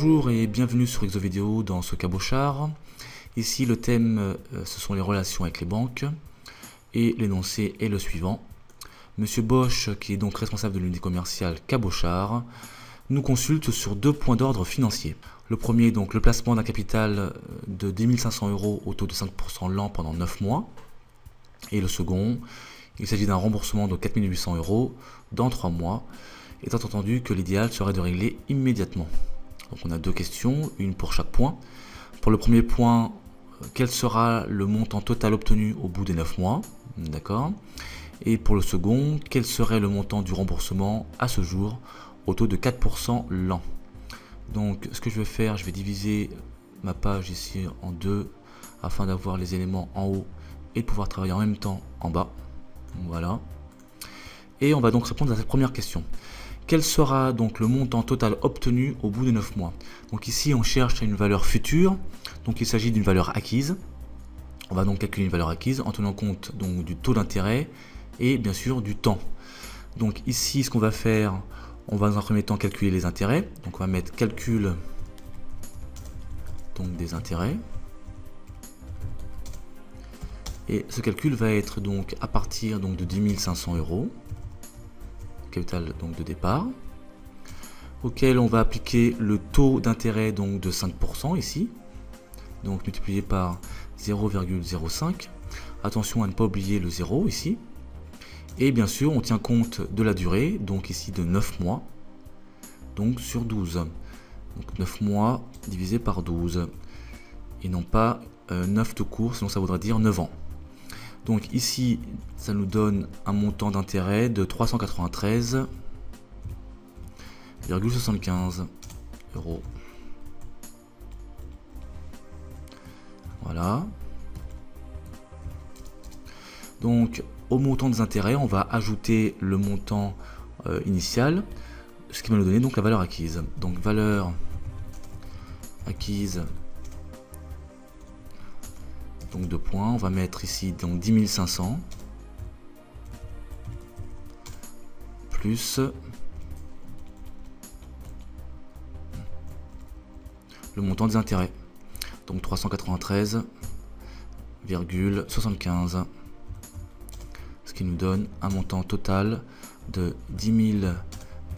Bonjour et bienvenue sur Exovideo dans ce cabochard. Ici le thème ce sont les relations avec les banques et l'énoncé est le suivant. Monsieur Bosch, qui est donc responsable de l'unité commerciale Cabochard, nous consulte sur deux points d'ordre financier. Le premier, donc le placement d'un capital de 10 500 € au taux de 5% l'an pendant 9 mois. Et le second, il s'agit d'un remboursement de 4 800 € dans 3 mois, étant entendu que l'idéal serait de régler immédiatement. Donc on a deux questions, une pour chaque point. Pour le premier point, quel sera le montant total obtenu au bout des 9 mois? D'accord. Et pour le second, quel serait le montant du remboursement à ce jour au taux de 4% l'an? Donc ce que je vais faire, je vais diviser ma page ici en deux afin d'avoir les éléments en haut et de pouvoir travailler en même temps en bas. Voilà. Et on va donc répondre à cette première question. Quel sera donc le montant total obtenu au bout de 9 mois? Donc ici on cherche une valeur future, donc il s'agit d'une valeur acquise. On va donc calculer une valeur acquise en tenant compte donc du taux d'intérêt et bien sûr du temps. Donc ici ce qu'on va faire, on va dans un premier temps calculer les intérêts. Donc on va mettre calcul donc des intérêts. Et ce calcul va être donc à partir donc de 10 500 €. Capital donc de départ, auquel on va appliquer le taux d'intérêt donc de 5% ici, donc multiplié par 0,05. Attention à ne pas oublier le 0 ici. Et bien sûr on tient compte de la durée, donc ici de 9 mois, donc sur 12. Donc 9 mois divisé par 12, et non pas 9 tout court, sinon ça voudrait dire 9 ans. Donc ici, ça nous donne un montant d'intérêt de 393,75 €. Voilà. Donc au montant des intérêts, on va ajouter le montant initial, ce qui va nous donner donc la valeur acquise. Donc valeur acquise. Donc 2 points, on va mettre ici donc 10 500 plus le montant des intérêts, donc 393,75, ce qui nous donne un montant total de 10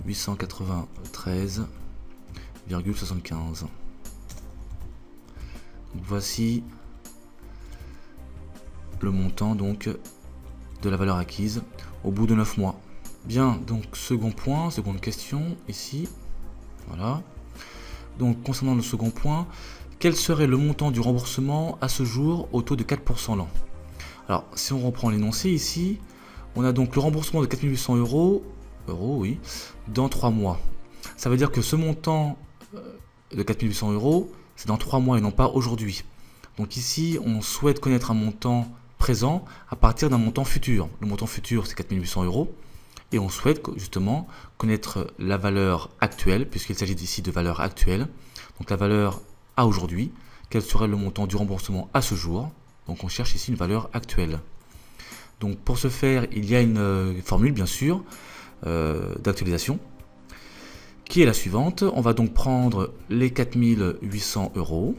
893,75. Voici le montant donc de la valeur acquise au bout de 9 mois. Bien, donc second point, seconde question ici. Voilà. Donc concernant le second point, quel serait le montant du remboursement à ce jour au taux de 4% l'an? Alors si on reprend l'énoncé ici, on a donc le remboursement de 4 800 €, oui, dans 3 mois. Ça veut dire que ce montant de 4 800 €, c'est dans 3 mois et non pas aujourd'hui. Donc ici, on souhaite connaître un montant présent à partir d'un montant futur. Le montant futur, c'est 4 800 € et on souhaite justement connaître la valeur actuelle, puisqu'il s'agit ici de valeur actuelle. Donc la valeur à aujourd'hui, quel serait le montant du remboursement à ce jour? Donc on cherche ici une valeur actuelle. Donc pour ce faire, il y a une formule bien sûr d'actualisation qui est la suivante. On va donc prendre les 4 800 €.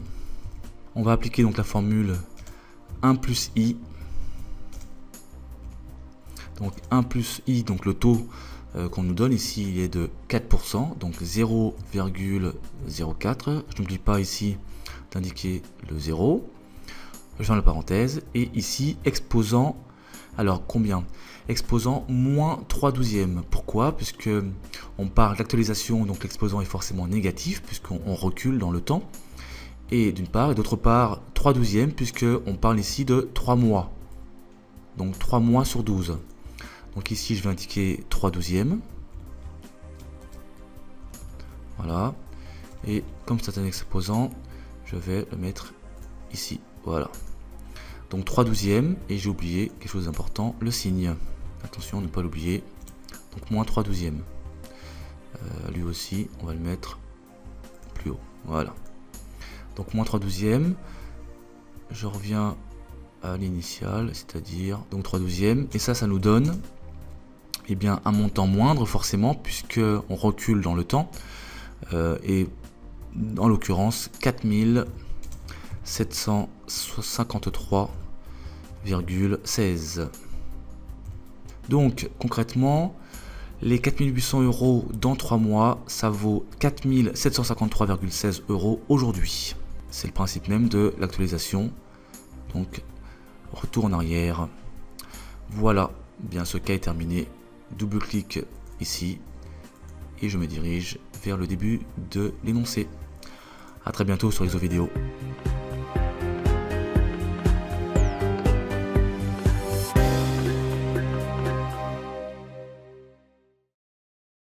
On va appliquer donc la formule 1 plus i. Donc 1 plus i, donc le taux qu'on nous donne ici, il est de 4%, donc 0,04. Je n'oublie pas ici d'indiquer le 0. Je ferme la parenthèse. Et ici, exposant, alors combien? Exposant moins 3/12. Pourquoi? Puisque on parle d'actualisation, donc l'exposant est forcément négatif, puisqu'on recule dans le temps. Et d'une part, et d'autre part, 3/12, puisqu'on parle ici de 3 mois. Donc 3 mois sur 12. Donc ici, je vais indiquer 3/12. Voilà. Et comme c'est un exposant, je vais le mettre ici. Voilà. Donc 3/12. Et j'ai oublié quelque chose d'important, le signe. Attention, ne pas l'oublier. Donc moins 3/12. Lui aussi, on va le mettre plus haut. Voilà. Donc moins 3/12. Je reviens à l'initiale, c'est-à-dire donc 3/12. Et ça nous donne eh bien, un montant moindre forcément, puisque on recule dans le temps. Et en l'occurrence 4753,16. Donc concrètement, les 4800 € dans 3 mois, ça vaut 4753,16 € aujourd'hui. C'est le principe même de l'actualisation. Donc retour en arrière. Voilà, bien ce cas est terminé. Double-clic ici et je me dirige vers le début de l'énoncé. A très bientôt sur Exovideo.